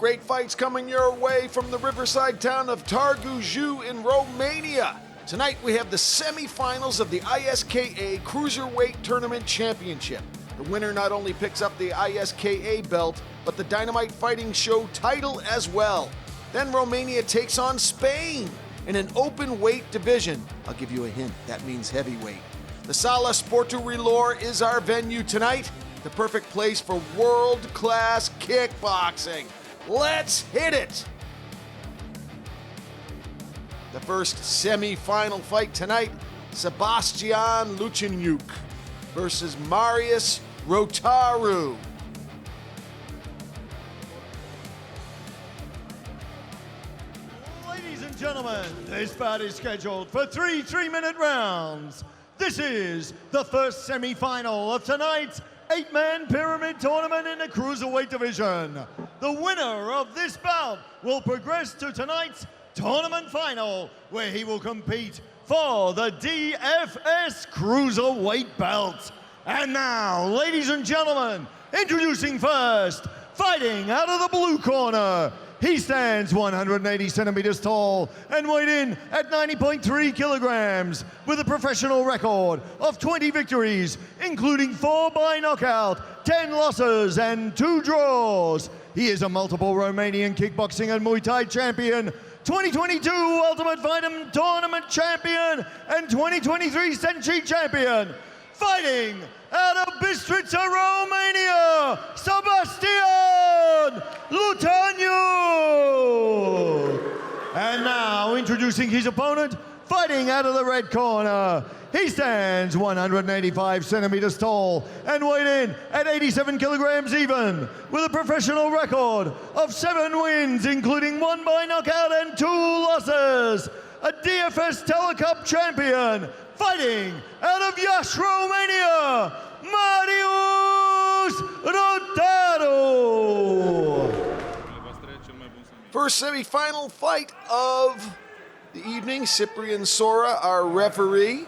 great fights coming your way from the riverside town of Targu Jiu in Romania. Tonight we have the semifinals of the ISKA Cruiserweight Tournament Championship. The winner not only picks up the ISKA belt, but the Dynamite Fighting Show title as well. Then Romania takes on Spain in an open weight division. I'll give you a hint, that means heavyweight. The Sala Sporturilor is our venue tonight, the perfect place for world-class kickboxing. Let's hit it! The first semi-final fight tonight, Sebastian Lutaniuc versus Marius Rotaru. Ladies and gentlemen, this bout is scheduled for three 3-minute rounds. This is the first semi-final of tonight's 8-man pyramid tournament in the cruiserweight division. The winner of this bout will progress to tonight's tournament final, where he will compete for the DFS cruiserweight belt. And now, ladies and gentlemen, introducing first, fighting out of the blue corner. He stands 180 centimeters tall and weighed in at 90.3 kilograms with a professional record of 20 victories, including 4 by knockout, 10 losses, and 2 draws. He is a multiple Romanian kickboxing and Muay Thai champion, 2022 Ultimate Fighting Tournament champion, and 2023 Senchi champion. Fighting out of Bistrița, Romania, Sebastian Lutaniuc. And now introducing his opponent, fighting out of the red corner. He stands 185 centimeters tall and weighed in at 87 kilograms even, with a professional record of 7 wins, including 1 by knockout and 2 losses. A DFS Telecup champion, fighting out of Iași, Romania, Marius Rotaru. First semi-final fight of the evening. Cyprian Sora, our referee.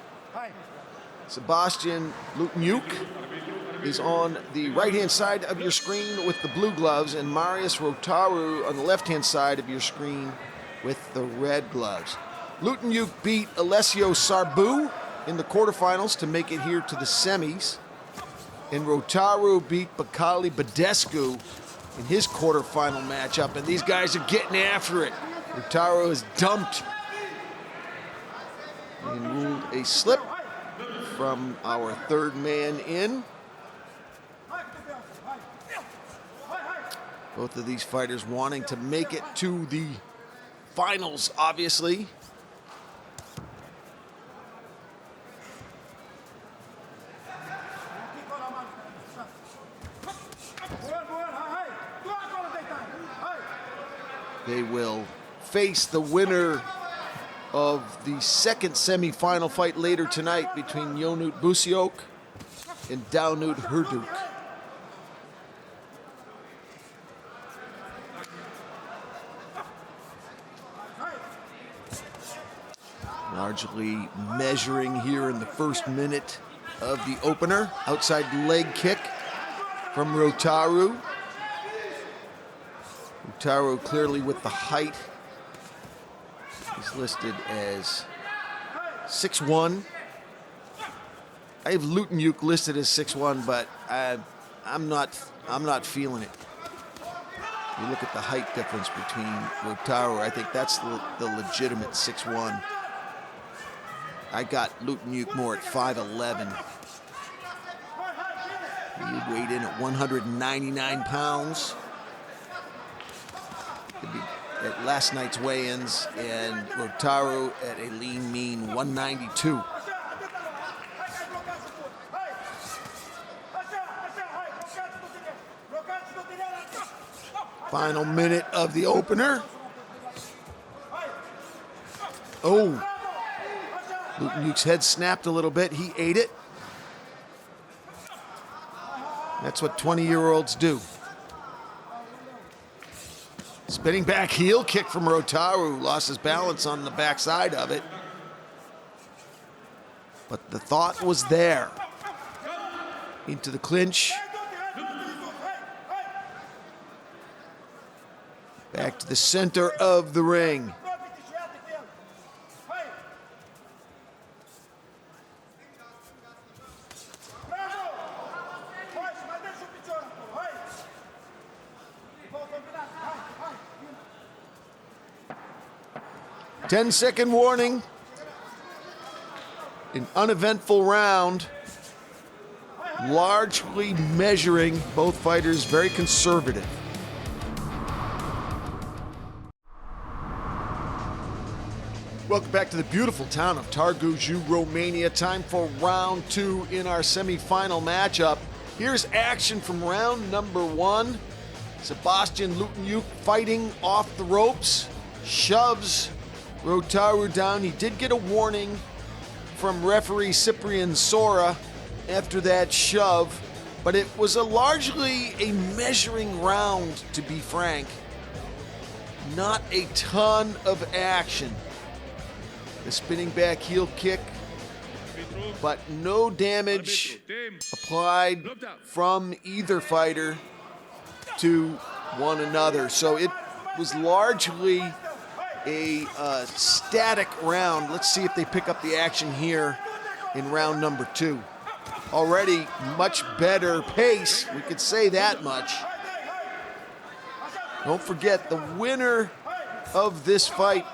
Sebastian Lutaniuc is on the right-hand side of your screen with the blue gloves, and Marius Rotaru on the left-hand side of your screen with the red gloves. Lutaniuc beat Alessio Sarbu in the quarterfinals to make it here to the semis, and Rotaru beat Bakali Badescu in his quarterfinal matchup, and these guys are getting after it. Rotaru is dumped and ruled a slip from our third man in. Both of these fighters wanting to make it to the finals, obviously. They will face the winner of the second semi-final fight later tonight between Ionut Busuioc and Daunut Hurduc. Largely measuring here in the first minute of the opener. Outside leg kick from Rotaru. Rotaru clearly with the height. He's listed as 6'1". I have Lutaniuc listed as 6'1", but I'm not feeling it. You look at the height difference between Rotaru. I think that's the legitimate 6'1". I got Lutaniuc more at 5'11". He weighed in at 199 pounds. At last night's weigh-ins, and Rotaru at a lean, mean 192. Final minute of the opener. Oh, Lutaniuc's head snapped a little bit. He ate it. That's what 20-year-olds do. Spinning back heel kick from Rotaru, lost his balance on the backside of it. But the thought was there. Into the clinch. Back to the center of the ring. Ten-second warning. An uneventful round. Largely measuring, both fighters very conservative. Welcome back to the beautiful town of Targu Jiu, Romania. Time for round 2 in our semifinal matchup. Here's action from round number 1. Sebastian Lutaniuc fighting off the ropes, shoves Rotaru down. He did get a warning from referee Cyprian Sora after that shove, but it was largely a measuring round, to be frank. Not a ton of action. The spinning back heel kick, but no damage applied from either fighter to one another. So it was largely a static round. Let's see if they pick up the action here in round number 2. Already much better pace, we could say that much. Don't forget, the winner of this fight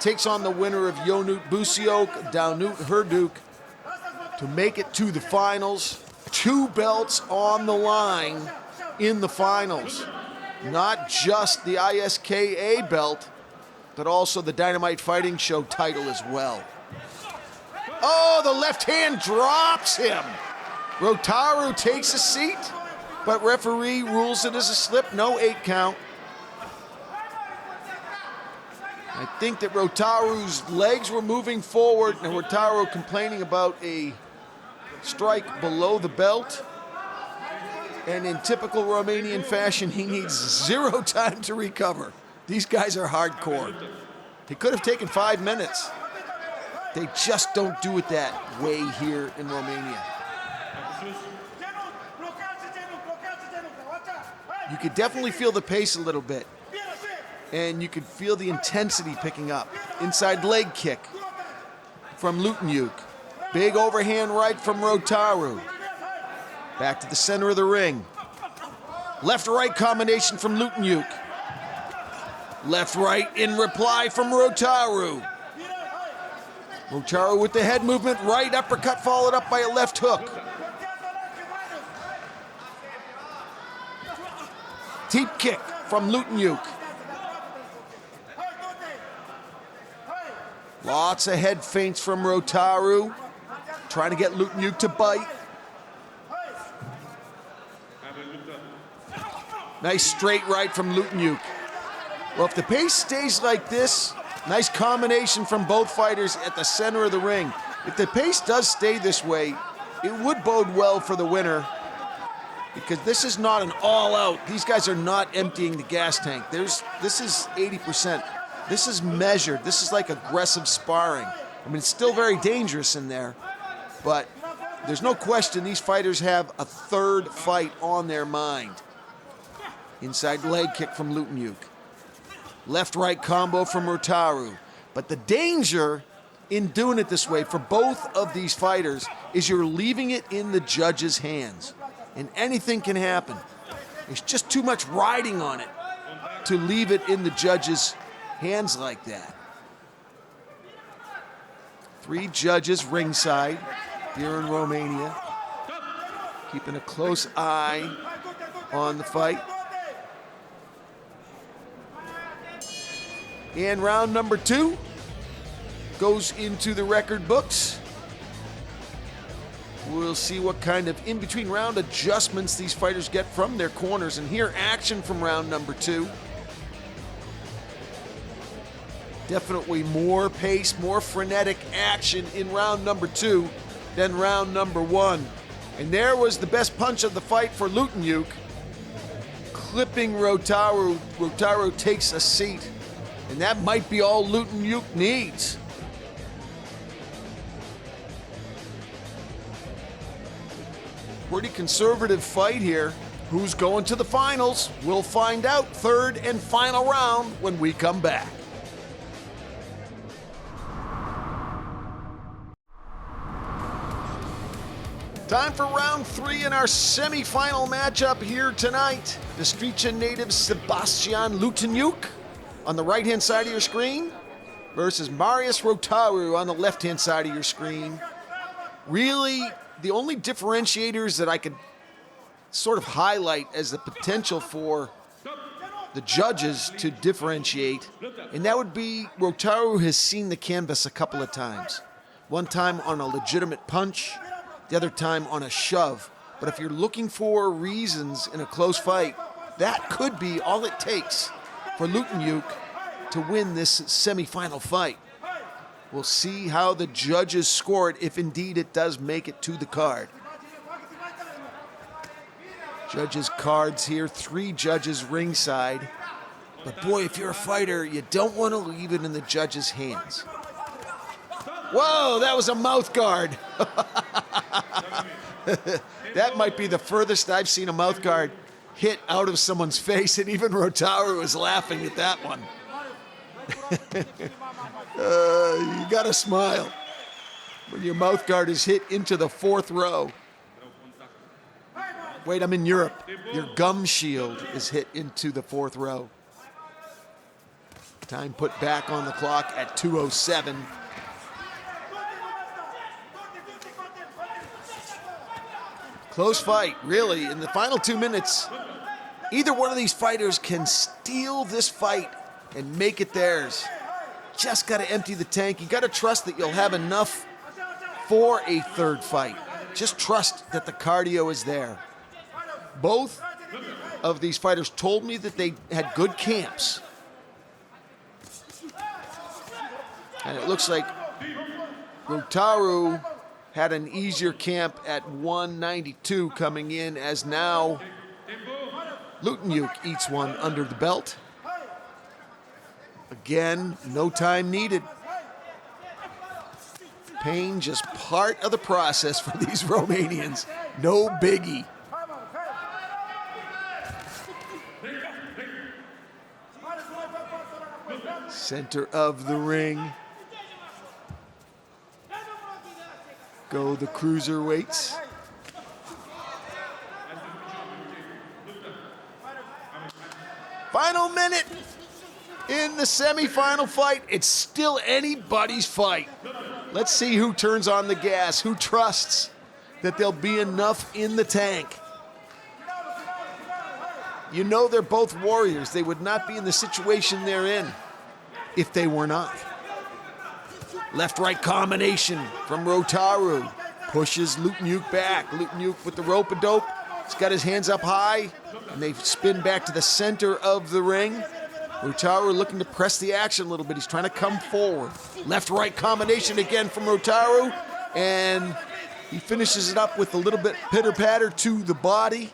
takes on the winner of Busuioc, Hurduc, to make it to the finals. 2 belts on the line in the finals. Not just the ISKA belt, but also the Dynamite Fighting Show title as well. Oh, the left hand drops him. Rotaru takes a seat, but referee rules it as a slip, no 8 count. I think that Rotaru's legs were moving forward, and Rotaru complaining about a strike below the belt. And in typical Romanian fashion, he needs 0 time to recover. These guys are hardcore. He could have taken 5 minutes. They just don't do it that way here in Romania. You could definitely feel the pace a little bit. And you could feel the intensity picking up. Inside leg kick from Lutaniuc. Big overhand right from Rotaru. Back to the center of the ring. Left-right combination from Lutaniuc. Left-right in reply from Rotaru. Rotaru with the head movement, right uppercut followed up by a left hook. Deep kick from Lutaniuc. Lots of head feints from Rotaru, trying to get Lutaniuc to bite. Nice straight right from Lutaniuc. Well, if the pace stays like this, nice combination from both fighters at the center of the ring. If the pace does stay this way, it would bode well for the winner, because this is not an all-out. These guys are not emptying the gas tank. This is 80%. This is measured. This is like aggressive sparring. I mean, it's still very dangerous in there, but there's no question these fighters have a third fight on their mind. Inside leg kick from Lutaniuc. Left-right combo from Rotaru. But the danger in doing it this way for both of these fighters is you're leaving it in the judge's hands. And anything can happen. There's just too much riding on it to leave it in the judge's hands like that. 3 judges ringside here in Romania, keeping a close eye on the fight. And round number 2 goes into the record books. We'll see what kind of in-between round adjustments these fighters get from their corners. And here, action from round number 2. Definitely more pace, more frenetic action in round number 2 than round number 1. And there was the best punch of the fight for Lutaniuc, clipping Rotaru. Rotaru takes a seat, and that might be all Lutaniuc needs. Pretty conservative fight here. Who's going to the finals? We'll find out third and final round when we come back. Time for round 3 in our semifinal matchup here tonight. Bystrica native Sebastian Lutaniuc on the right-hand side of your screen versus Marius Rotaru on the left-hand side of your screen. Really, the only differentiators that I could sort of highlight as the potential for the judges to differentiate, and that would be Rotaru has seen the canvas a couple of times. One time on a legitimate punch, the other time on a shove. But if you're looking for reasons in a close fight, that could be all it takes for Lutaniuc to win this semifinal fight. We'll see how the judges score it, if indeed it does make it to the card. Judges' cards here, 3 judges ringside. But boy, if you're a fighter, you don't want to leave it in the judges' hands. Whoa, that was a mouth guard. That might be the furthest I've seen a mouth guard hit out of someone's face, and even Rotaru was laughing at that one. You gotta smile when your mouth guard is hit into the 4th row. Wait, I'm in Europe. Your gum shield is hit into the 4th row. Time put back on the clock at 2:07. Close fight, really. In the final 2 minutes, either one of these fighters can steal this fight and make it theirs. Just got to empty the tank. You got to trust that you'll have enough for a third fight. Just trust that the cardio is there. Both of these fighters told me that they had good camps. And it looks like Rotaru had an easier camp at 192 coming in, as now Lutaniuc eats one under the belt. Again, no time needed. Pain just part of the process for these Romanians. No biggie. Center of the ring. Go the cruiserweights. Final minute in the semifinal fight. It's still anybody's fight. Let's see who turns on the gas, who trusts that there'll be enough in the tank. You know they're both warriors. They would not be in the situation they're in if they were not. Left-right combination from Rotaru. Pushes Lutaniuc back. Lutaniuc with the rope-a-dope. He's got his hands up high, and they spin back to the center of the ring. Rotaru looking to press the action a little bit. He's trying to come forward. Left-right combination again from Rotaru, and he finishes it up with a little bit pitter-patter to the body.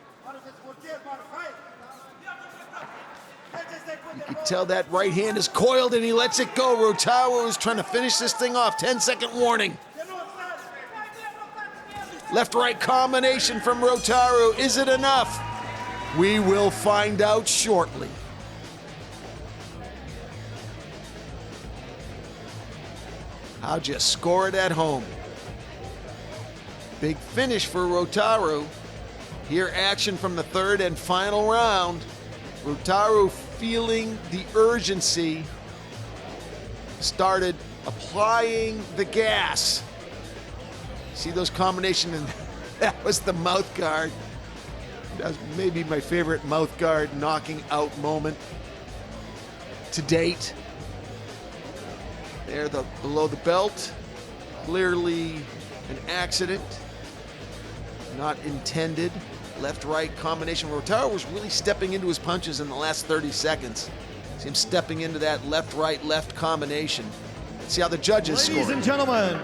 You can tell that right hand is coiled and he lets it go. Rotaru is trying to finish this thing off. 10-second warning. Left-right combination from Rotaru. Is it enough? We will find out shortly. How'd you score it at home? Big finish for Rotaru. Here action from the 3rd and final round. Rotaru, feeling the urgency, started applying the gas. See those combinations? And that was the mouth guard. That was maybe my favorite mouth guard knocking out moment to date. There, below the belt. Clearly an accident, not intended. Left-right combination. Rotaru was really stepping into his punches in the last 30 seconds. See him stepping into that left-right, left combination. Let's see how the judges score. Ladies and gentlemen,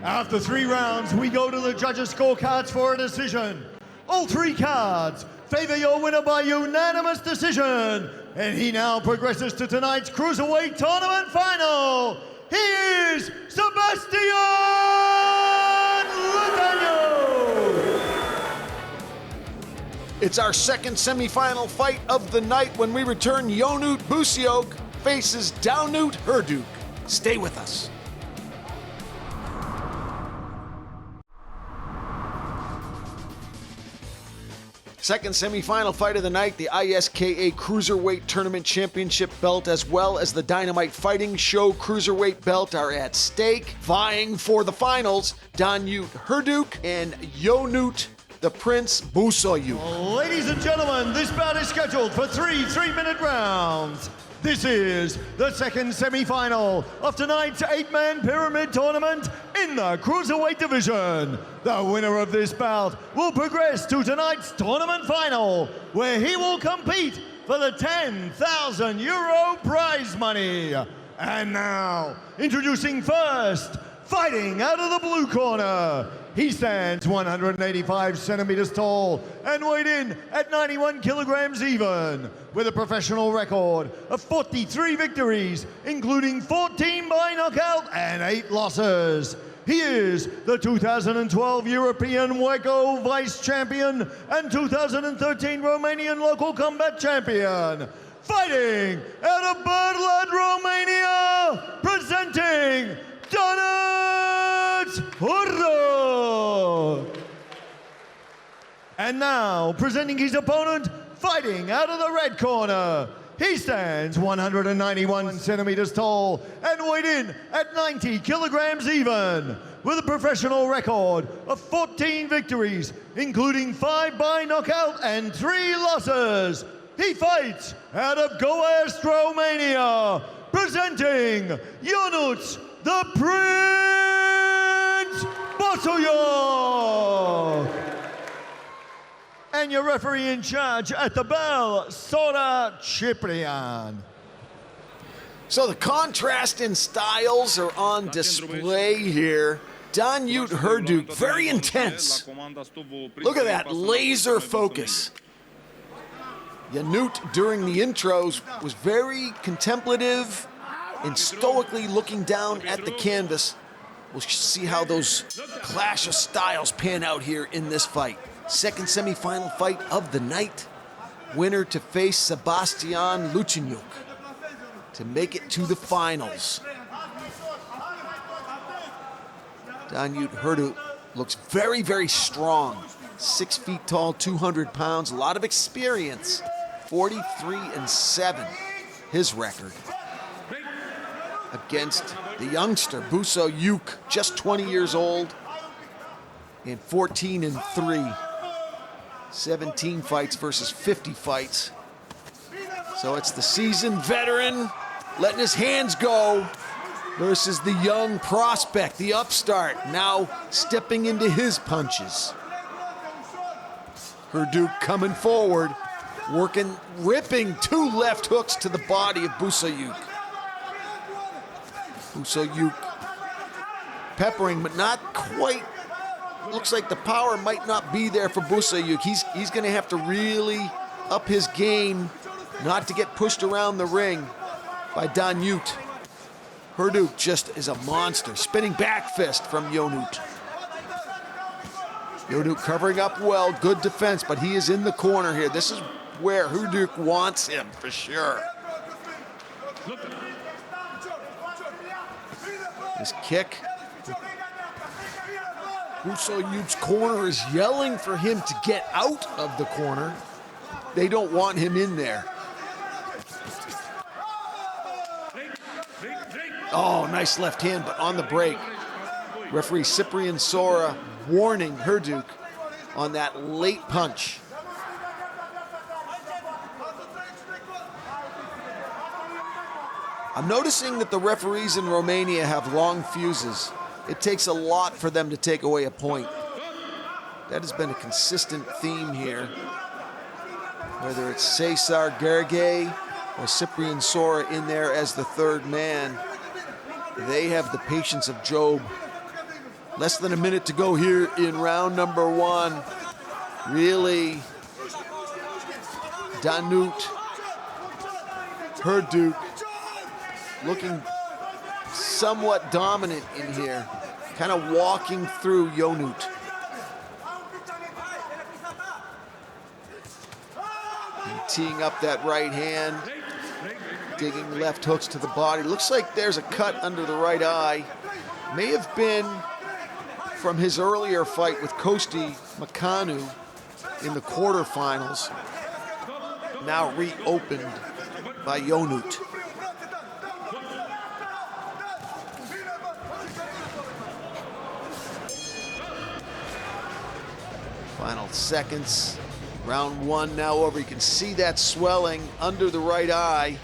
after 3 rounds, we go to the judges' scorecards for a decision. All 3 cards favor your winner by unanimous decision. And he now progresses to tonight's Cruiserweight Tournament Final. He is Sebastian Lutaniuc. It's our second semifinal fight of the night when we return. Busuioc faces Hurduc. Stay with us. Second semifinal fight of the night, the ISKA Cruiserweight Tournament Championship belt as well as the Dynamite Fighting Show Cruiserweight belt are at stake. Vying for the finals, Hurduc and the Prince Busuioc. Ladies and gentlemen, this bout is scheduled for three 3-minute rounds. This is the second semifinal of tonight's 8-man pyramid tournament in the Cruiserweight division. The winner of this bout will progress to tonight's tournament final, where he will compete for the €10,000 prize money. And now, introducing first, fighting out of the blue corner. He stands 185 centimeters tall and weighed in at 91 kilograms even, with a professional record of 43 victories, including 14 by knockout and 8 losses. He is the 2012 European WECO Vice Champion and 2013 Romanian Local Combat Champion. Fighting out of Badoi, Romania, presenting Dynamite Hurduc. And now, presenting his opponent, fighting out of the red corner. He stands 191 centimeters tall and weighed in at 90 kilograms even, with a professional record of 14 victories, including 5 by knockout and 3 losses. He fights out of Goest, Romania, presenting the Prince Busuioc. And your referee in charge at the bell, Soda Ciprian. So the contrast in styles are on display here. Hurduc, very intense. Look at that laser focus. During the intros, was very contemplative and stoically looking down at the canvas. We'll see how those clash of styles pan out here in this fight. Second semifinal fight of the night. Winner to face Sebastian Lutaniuc to make it to the finals. Hurduc looks very, very strong. 6 feet tall, 200 pounds, a lot of experience. 43-7, his record. Against the youngster, Busuioc, just 20 years old, and 14-3. 17 fights versus 50 fights. So it's the seasoned veteran letting his hands go versus the young prospect, the upstart, now stepping into his punches. Hurduc coming forward, ripping 2 left hooks to the body of Busuioc. Busuioc peppering, but not quite. Looks like the power might not be there for Busuioc. He's going to have to really up his game not to get pushed around the ring by Hurduc. Hurduc just is a monster. Spinning back fist from Hurduc. Hurduc covering up well, good defense, but he is in the corner here. This is where Hurduc wants him for sure. His kick. Busuioc's corner is yelling for him to get out of the corner. They don't want him in there. Oh, nice left hand, but on the break. Referee Ciprian Sora warning Hurduc on that late punch. I'm noticing that the referees in Romania have long fuses. It takes a lot for them to take away a point. That has been a consistent theme here. Whether it's Cesar Gergely or Ciprian Sora in there as the third man, they have the patience of Job. Less than a minute to go here in round number 1. Really, Hurduc looking somewhat dominant in here, kind of walking through Hurduc. teeing up that right hand, digging left hooks to the body. Looks like there's a cut under the right eye. May have been from his earlier fight with Kosti Makanu in the quarterfinals, now reopened by Ionut. Final seconds. Round one now over. You can see that swelling under the right eye.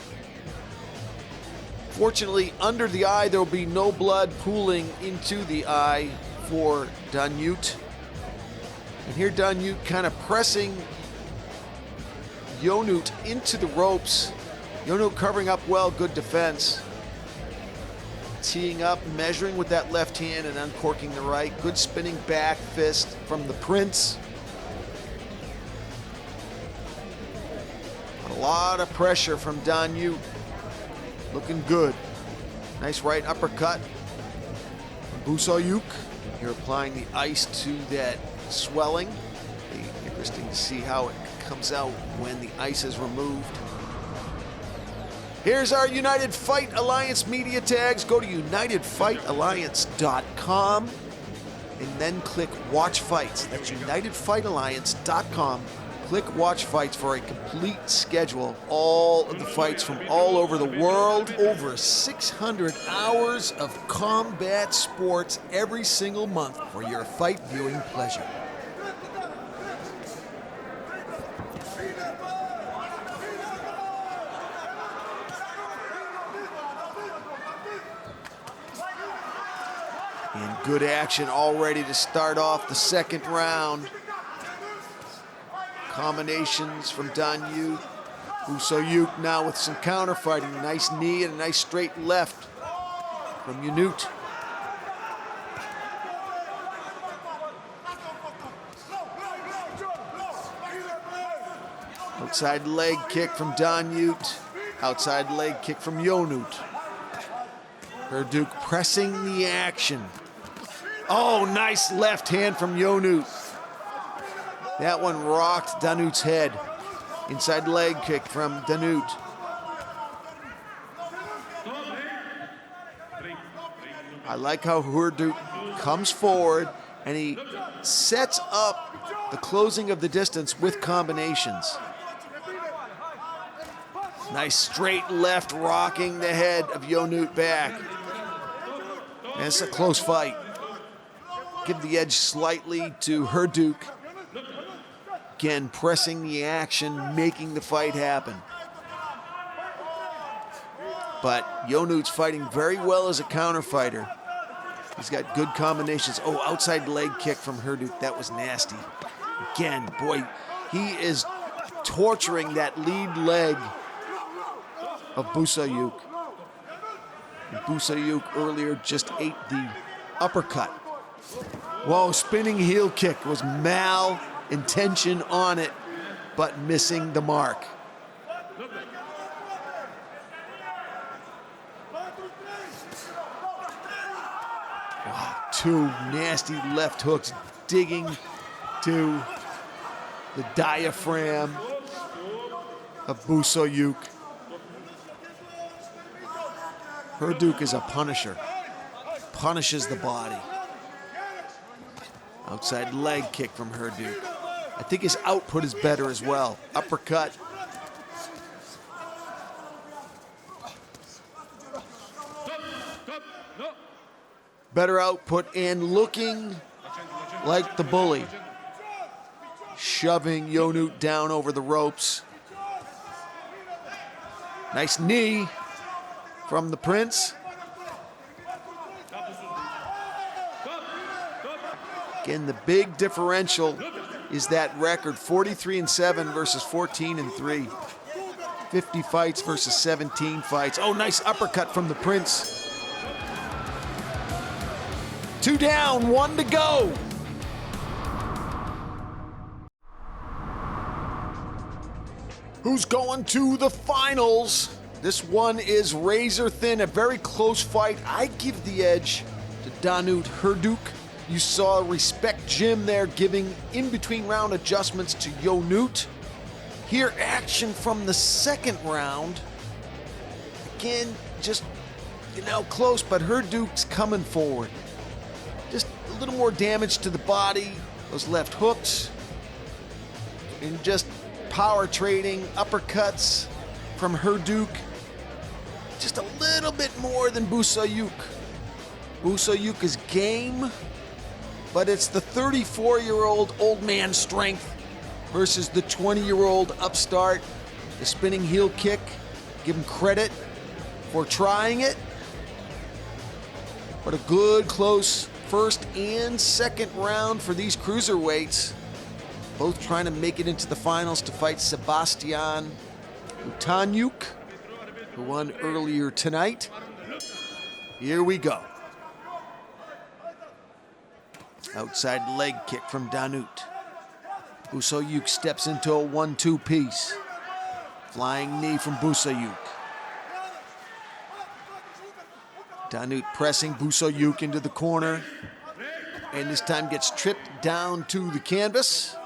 Fortunately, under the eye, there will be no blood pooling into the eye for Dynamite. And here Dynamite kind of pressing Ionut into the ropes. Ionut covering up well, good defense. Teeing up, measuring with that left hand and uncorking the right. Good spinning back fist from the Prince. A lot of pressure from Dynamite. Looking good. Nice right uppercut from Busuioc. You're applying the ice to that swelling. Be interesting to see how it comes out when the ice is removed. Here's our United Fight Alliance media tags. Go to unitedfightalliance.com and then click Watch Fights. That's unitedfightalliance.com. Click Watch Fights for a complete schedule of all of the fights from all over the world. Over 600 hours of combat sports every single month for your fight viewing pleasure. And good action already to start off the second round. Combinations from Dynamite. Busuioc now with some counter fighting. Nice knee and a nice straight left from Ionut. Outside leg kick from Dynamite. Outside leg kick from Ionut. Hurduc pressing the action. Oh, nice left hand from Ionut. That one rocked Dynamite's head. Inside leg kick from Dynamite. I like how Hurduc comes forward and he sets up the closing of the distance with combinations. Nice straight left rocking the head of Ionut back. And it's a close fight. Give the edge slightly to Hurduc. Again, pressing the action, making the fight happen. But Ionut's fighting very well as a counter fighter. He's got good combinations. Oh, outside leg kick from Hurduc. That was nasty. Again, boy, he is torturing that lead leg of Busuioc. And Busuioc earlier just ate the uppercut. Whoa, spinning heel kick was intention on it, but missing the mark. Wow, two nasty left hooks digging to the diaphragm of Busuioc. Hurduc is a punisher. Punishes the body. Outside leg kick from Hurduc. I think his output is better as well. Uppercut. Better output and looking like the bully. Shoving Ionut down over the ropes. Nice knee from the Prince. Again, the big differential is that record, 43-7 versus 14-3. 50 fights versus 17 fights. Oh, nice uppercut from the Prince. 2 down, 1 to go. Who's going to the finals? This one is razor thin, a very close fight. I give the edge to Dynamite Hurduc. You saw Respect Jim there giving in-between round adjustments to Ionut. Here, action from the second round. Again, just, close, but Hurduc's coming forward. Just a little more damage to the body, those left hooks, and just power trading, uppercuts from Hurduc. Just a little bit more than Busuioc. Busuioc is game, but it's the 34-year-old old man strength versus the 20-year-old upstart. The spinning heel kick, give him credit for trying it. But a good, close first and second round for these cruiserweights. Both trying to make it into the finals to fight Sebastian Lutaniuc, who won earlier tonight. Here we go. Outside leg kick from Dynamite. Busuioc steps into a 1-2 piece. Flying knee from Busuioc. Dynamite pressing Busuioc into the corner. And this time gets tripped down to the canvas.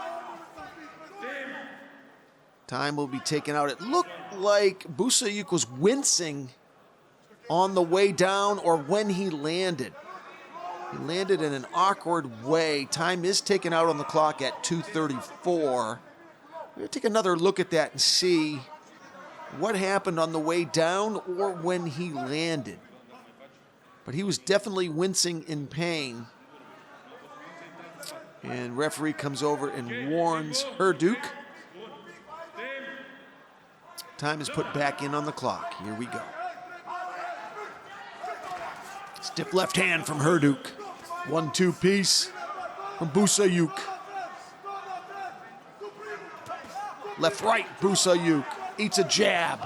Time will be taken out. It looked like Busuioc was wincing on the way down or when he landed. He landed in an awkward way. Time is taken out on the clock at 2:34. We're going to take another look at that and see what happened on the way down or when he landed. But he was definitely wincing in pain. And referee comes over and warns Hurduc. Time is put back in on the clock. Here we go. Stiff left hand from Hurduc. 1-2 piece from Busuioc. Left right, Busuioc eats a jab.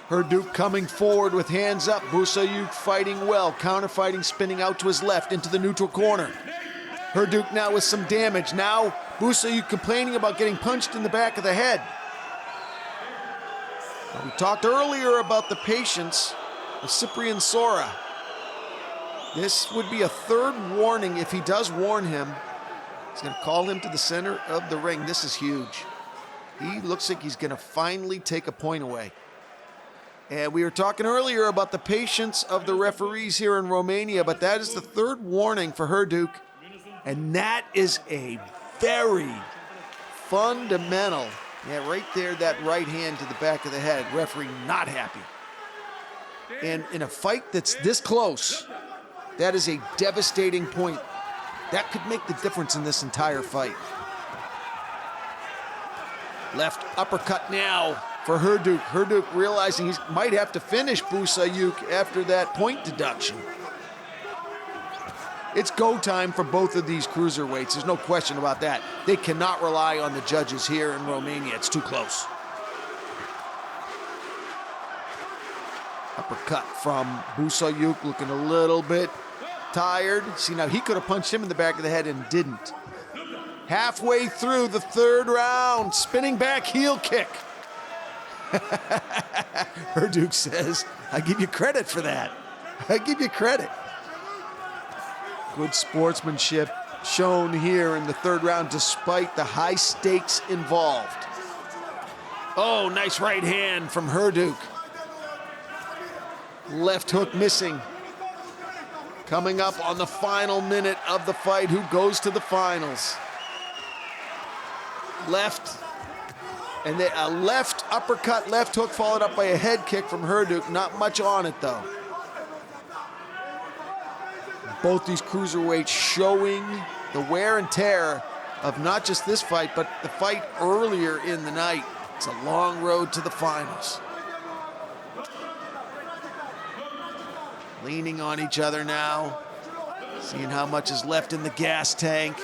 Hurduc coming forward with hands up. Busuioc fighting well, counter-fighting, spinning out to his left into the neutral corner. Hurduc now with some damage. Now Busuioc complaining about getting punched in the back of the head. Now, we talked earlier about the patience of Cyprian Sora. This would be a third warning if he does warn him. He's going to call him to the center of the ring. This is huge. He looks like he's going to finally take a point away. And we were talking earlier about the patience of the referees here in Romania, but that is the third warning for Hurduc. And that is a very fundamental, right there, that right hand to the back of the head. Referee not happy. And in a fight that's this close, that is a devastating point. That could make the difference in this entire fight. Left uppercut now for Hurduc. Hurduc realizing he might have to finish Busuioc after that point deduction. It's go time for both of these cruiserweights. There's no question about that. They cannot rely on the judges here in Romania. It's too close. Uppercut from Busuioc, looking a little bit tired. See, now he could have punched him in the back of the head and didn't. Halfway through the third round, spinning back heel kick. Hurduc says, I give you credit for that. I give you credit. Good sportsmanship shown here in the third round despite the high stakes involved. Oh, nice right hand from Hurduc. Left hook missing. Coming up on the final minute of the fight, who goes to the finals? Left, and a left uppercut, left hook followed up by a head kick from Hurduc. Not much on it though. Both these cruiserweights showing the wear and tear of not just this fight, but the fight earlier in the night. It's a long road to the finals. Leaning on each other now, seeing how much is left in the gas tank.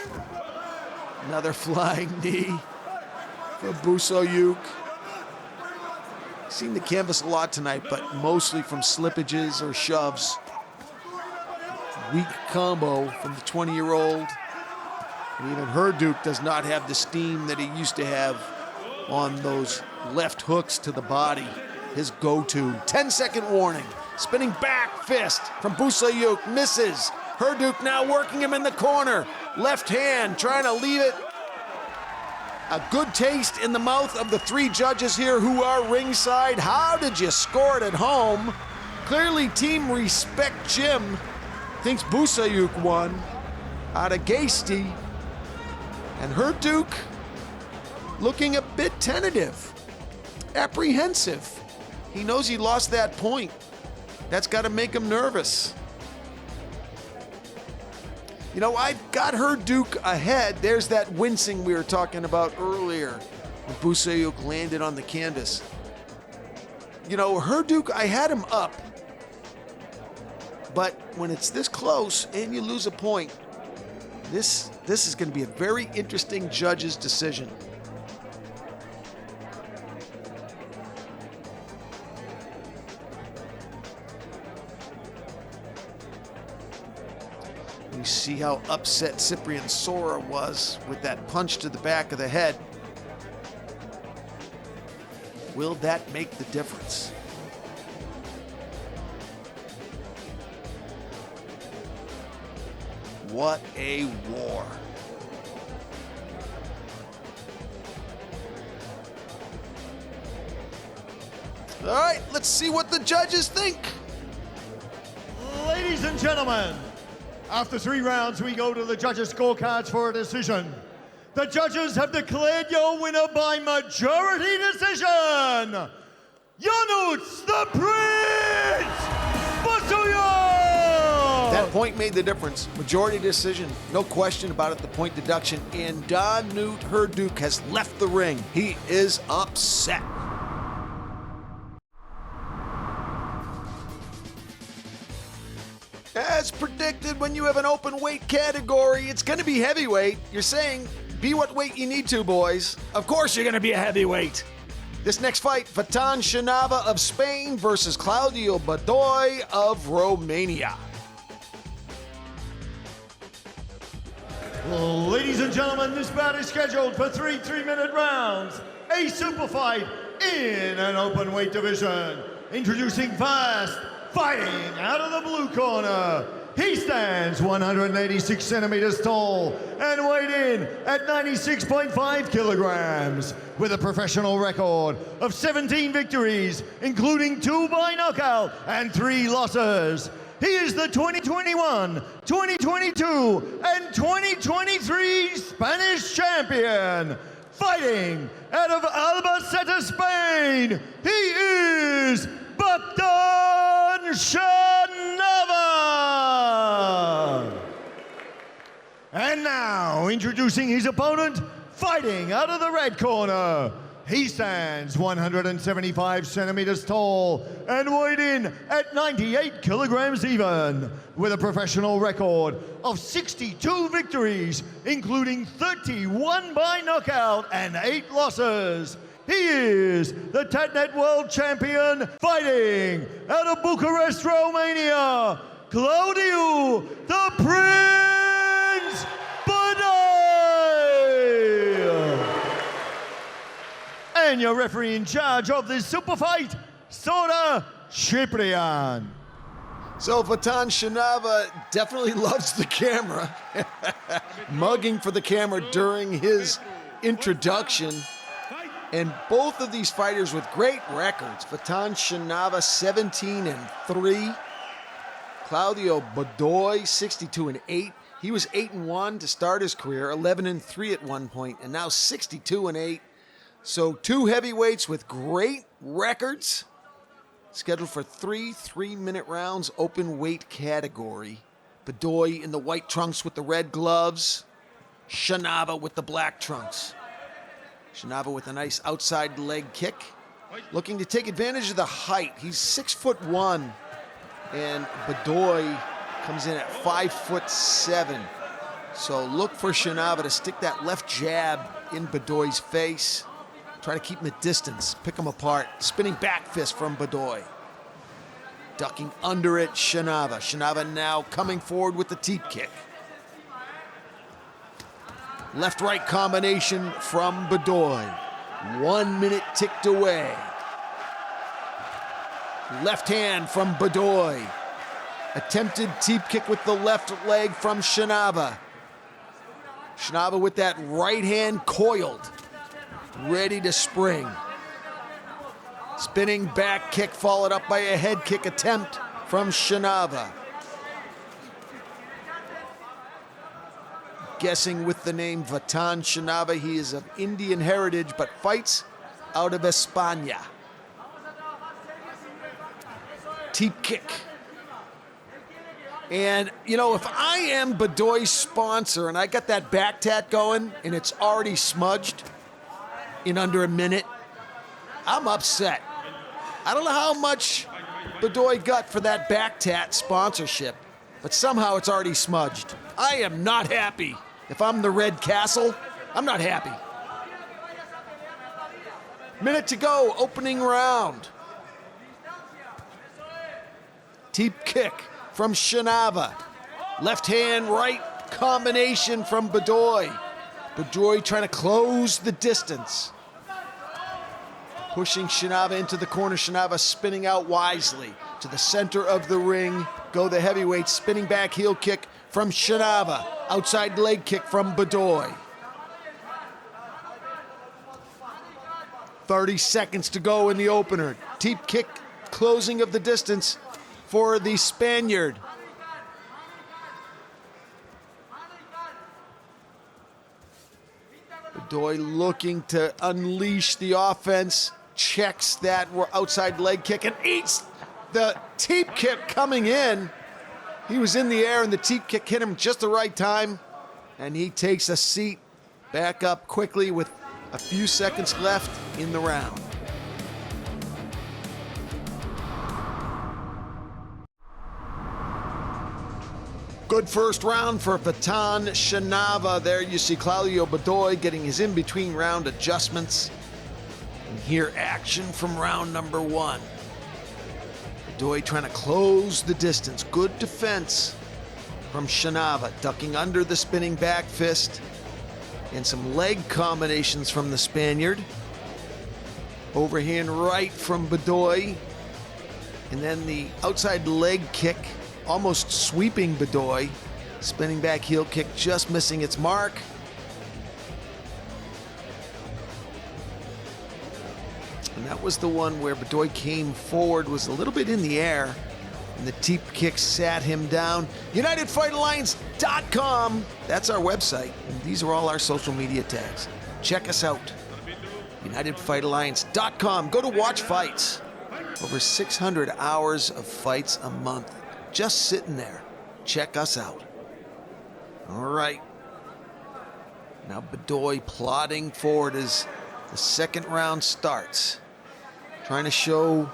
Another flying knee for Busuioc. Seen the canvas a lot tonight, but mostly from slippages or shoves. Weak combo from the 20-year-old. And even Hurduc does not have the steam that he used to have on those left hooks to the body. His go-to. 10-second warning. Spinning back fist from Busuioc, misses. Hurduc now working him in the corner. Left hand trying to leave it A good taste in the mouth of the three judges here who are ringside. How did you score it at home? Clearly, Team Respect Jim thinks Busuioc won out of Gasty. And Hurduc looking a bit tentative, apprehensive. He knows he lost that point. That's got to make him nervous. You know, I've got Hurduc ahead. There's that wincing we were talking about earlier when Busuioc landed on the canvas. You know, Hurduc, I had him up. But when it's this close and you lose a point, this is going to be a very interesting judge's decision. You see how upset Cyprian Sora was with that punch to the back of the head. Will that make the difference? What a war. All right, let's see what the judges think. Ladies and gentlemen, after 3 rounds, we go to the judges' scorecards for a decision. The judges have declared your winner by majority decision. Janusz the Prince Busuioc! That point made the difference. Majority decision, no question about it, the point deduction. And Dynamite Hurduc has left the ring. He is upset. As predicted, when you have an open weight category, it's going to be heavyweight. You're saying, be what weight you need to, boys. Of course you're going to be a heavyweight. This next fight, Vajtan Shanava of Spain versus Claudiu Badoi of Romania. Ladies and gentlemen, this bout is scheduled for 3 3-minute rounds. A super fight in an open weight division. Introducing first, fighting out of the blue corner. He stands 186 centimeters tall and weighed in at 96.5 kilograms with a professional record of 17 victories, including 2 by knockout and 3 losses. He is the 2021, 2022, and 2023 Spanish champion. Fighting out of Albacete, Spain, he is Vajtan Shanava! And now, introducing his opponent, fighting out of the red corner. He stands 175 centimeters tall and weighed in at 98 kilograms even, with a professional record of 62 victories, including 31 by knockout and 8 losses. He is the Tatnet World Champion, fighting out of Bucharest, Romania, Claudiu the Prince Badoi! And your referee in charge of this super fight, Sora Ciprian. So Vajtan Shanava definitely loves the camera, mugging for the camera during his introduction. And both of these fighters with great records. Vajtan Shanava 17-3. Claudiu Badoi 62-8. He was 8-1 to start his career, 11-3 at one point, and now 62-8. So 2 heavyweights with great records. Scheduled for 3 3-minute rounds, open weight category. Badoi in the white trunks with the red gloves. Shanava with the black trunks. Shanava with a nice outside leg kick. Looking to take advantage of the height. He's 6'1", and Badoi comes in at 5'7". So look for Shanava to stick that left jab in Badoi's face. Try to keep him at distance, pick him apart. Spinning back fist from Badoi. Ducking under it, Shanava. Shanava now coming forward with the teep kick. Left-right combination from Badoi. 1 minute ticked away. Left hand from Badoi. Attempted teep kick with the left leg from Shanava. Shanava with that right hand coiled. ready to spring. Spinning back kick followed up by a head kick attempt from Shanava. Guessing with the name Vajtan Shanava, he is of Indian heritage but fights out of España. Teep kick. And, you know, if I am Badoi's sponsor and I got that back tat going and it's already smudged in under a minute, I'm upset. I don't know how much Badoi got for that back tat sponsorship, but somehow it's already smudged. I am not happy. If I'm the Red Castle, I'm not happy. Minute to go, opening round. Teep kick from Shanava. Left hand, right combination from Badoi. Badoi trying to close the distance. Pushing Shanava into the corner. Shanava spinning out wisely to the center of the ring. Go the heavyweight, spinning back heel kick from Shanava. Outside leg kick from Badoi. 30 seconds to go in the opener. Teep kick, closing of the distance for the Spaniard. Badoi looking to unleash the offense. Checks that outside leg kick and eats the teep kick coming in. He was in the air and the teep kick hit him just the right time. And he takes a seat back up quickly with a few seconds left in the round. Good first round for Vajtan Shanava. There you see Claudiu Badoi getting his in-between round adjustments. And here action from round number one. Badoi trying to close the distance. Good defense from Shanava, ducking under the spinning back fist. And some leg combinations from the Spaniard. Overhand right from Badoi. And then the outside leg kick, almost sweeping Badoi. Spinning back heel kick, just missing its mark. And that was the one where Badoi came forward, was a little bit in the air, and the teep kick sat him down. UnitedFightAlliance.com, that's our website, and these are all our social media tags. Check us out. UnitedFightAlliance.com. Go to watch fights. Over 600 hours of fights a month. Just sitting there. Check us out. All right. Now Badoi plodding forward as the second round starts. Trying to show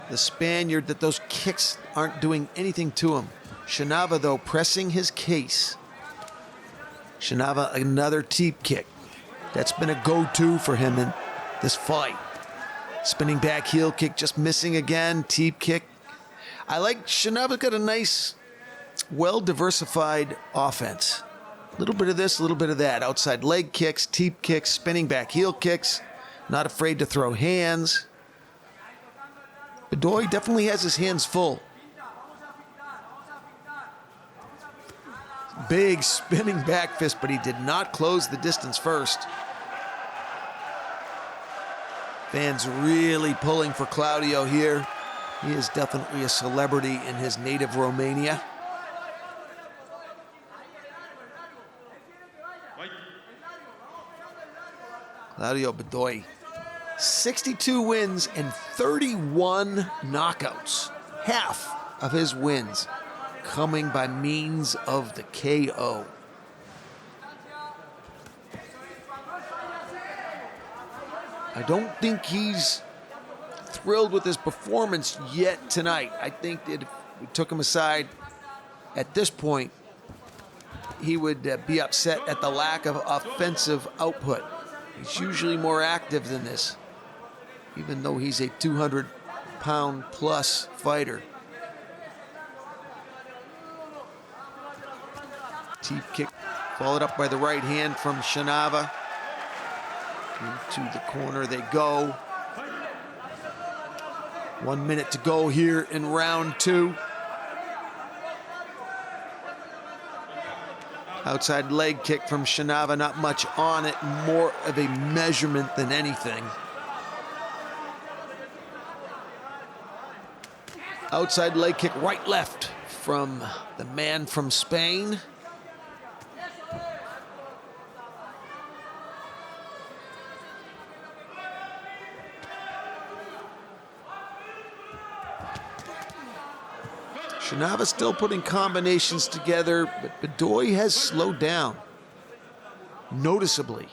the Spaniard that those kicks aren't doing anything to him. Shanava, though, pressing his case. Shanava, another teep kick. That's been a go-to for him in this fight. Spinning back heel kick, just missing again. Teep kick. I like Shanava's got a nice, well-diversified offense. A little bit of this, a little bit of that. Outside leg kicks, teep kicks, spinning back heel kicks. Not afraid to throw hands. Badoi definitely has his hands full. Big spinning back fist, but he did not close the distance first. Fans really pulling for Claudiu here. He is definitely a celebrity in his native Romania. Claudiu Badoi, 62 wins and 31 knockouts. Half of his wins coming by means of the KO. I don't think he's thrilled with his performance yet tonight. I think that if we took him aside at this point, he would be upset at the lack of offensive output. He's usually more active than this, even though he's a 200-pound plus fighter. Teep kick followed up by the right hand from Shanava. Into the corner they go. 1 minute to go here in round two. Outside leg kick from Shanava, not much on it, more of a measurement than anything. Outside leg kick, right left from the man from Spain. Shanava still putting combinations together, but Badoi has slowed down noticeably.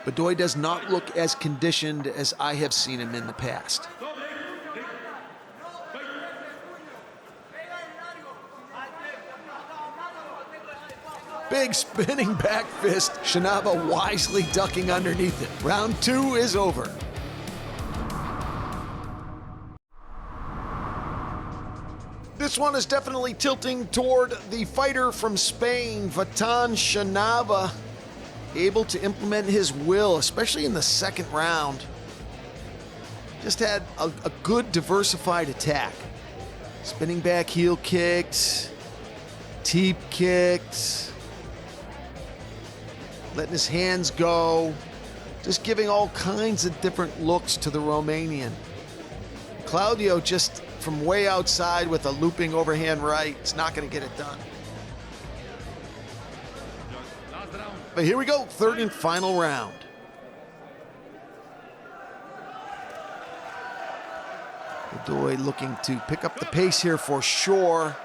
Badoi does not look as conditioned as I have seen him in the past. Big spinning back fist. Shanava wisely ducking underneath it. Round 2 is over. This one is definitely tilting toward the fighter from Spain, Vajtan Shanava, able to implement his will, especially in the second round. Just had a good diversified attack. Spinning back heel kicks, teep kicks, letting his hands go, just giving all kinds of different looks to the Romanian. Claudiu just from way outside with a looping overhand right. It's not going to get it done. But here we go, third and final round. Badoi looking to pick up the pace here for sure.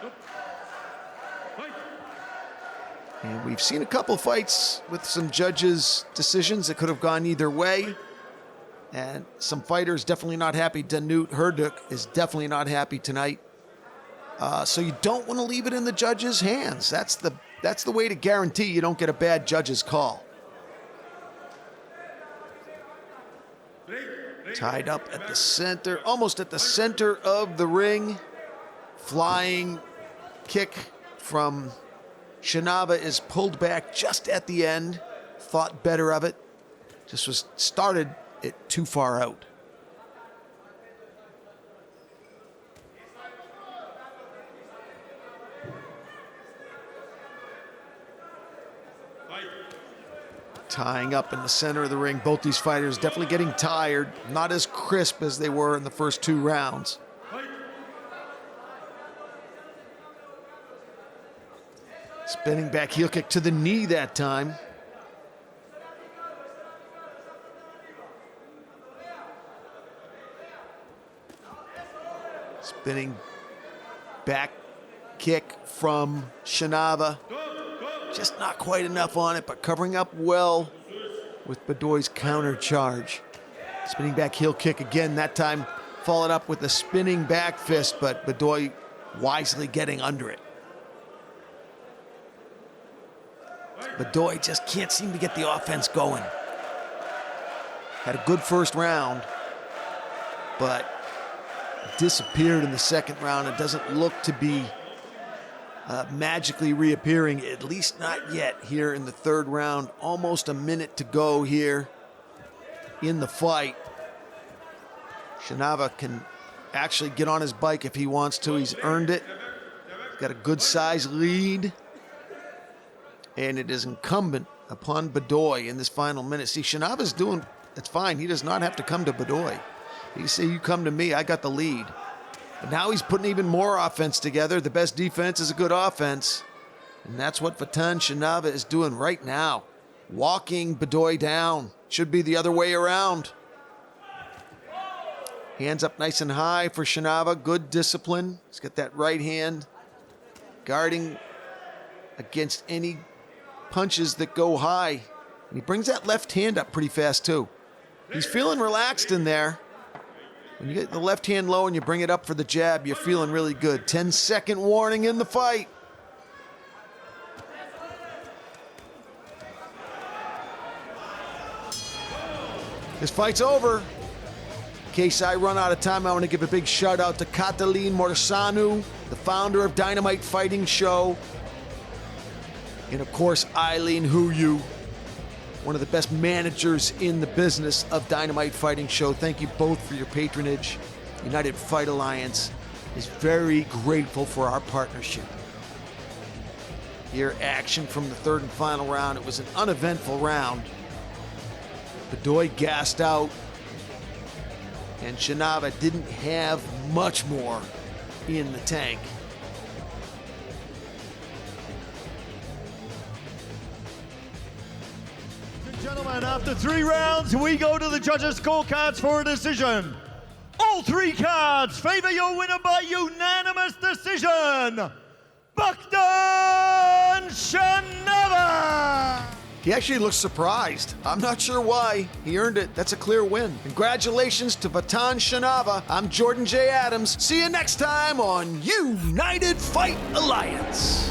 And we've seen a couple fights with some judges' decisions that could have gone either way. And some fighters definitely not happy. Hurduc is definitely not happy tonight. So you don't want to leave it in the judges' hands. That's the way to guarantee you don't get a bad judge's call. Tied up at the center, almost at the center of the ring. Flying kick from Shanava is pulled back just at the end. Thought better of it. Just started it too far out. Tying up in the center of the ring. Both these fighters definitely getting tired. Not as crisp as they were in the first 2 rounds. Spinning back heel kick to the knee that time. Spinning back kick from Shanava. Just not quite enough on it, but covering up well with Badoi's counter charge. Spinning back heel kick again, that time followed up with a spinning back fist, but Badoi wisely getting under it. Badoi just can't seem to get the offense going. Had a good first round, but disappeared in the second round. It doesn't look to be magically reappearing, at least not yet here in the third round. Almost a minute to go here in the fight. Shanava can actually get on his bike if he wants to. He's earned it. He's got a good size lead. And it is incumbent upon Badoi in this final minute. See, Shanava's doing, it's fine. He does not have to come to Badoi. He can say, you come to me, I got the lead. But now he's putting even more offense together. The best defense is a good offense. And that's what Vajtan Shanava is doing right now. Walking Badoi down. Should be the other way around. Hands up nice and high for Shanava. Good discipline. He's got that right hand guarding against any punches that go high. And he brings that left hand up pretty fast too. He's feeling relaxed in there. When you get the left hand low and you bring it up for the jab, you're feeling really good. 10-second warning in the fight. This fight's over. In case I run out of time, I want to give a big shout out to Cătălin Morsanu, the founder of Dynamite Fighting Show. And of course, Eileen Hurduc, one of the best managers in the business of Dynamite Fighting Show. Thank you both for your patronage. United Fight Alliance is very grateful for our partnership. Here, action from the third and final round. It was an uneventful round. Badoi gassed out, and Shanava didn't have much more in the tank. Gentlemen, after 3 rounds, we go to the judges' scorecards for a decision. All 3 cards favor your winner by unanimous decision, Vajtan Shanava! He actually looks surprised. I'm not sure why. He earned it. That's a clear win. Congratulations to Vajtan Shanava. I'm Jordan J. Adams. See you next time on United Fight Alliance.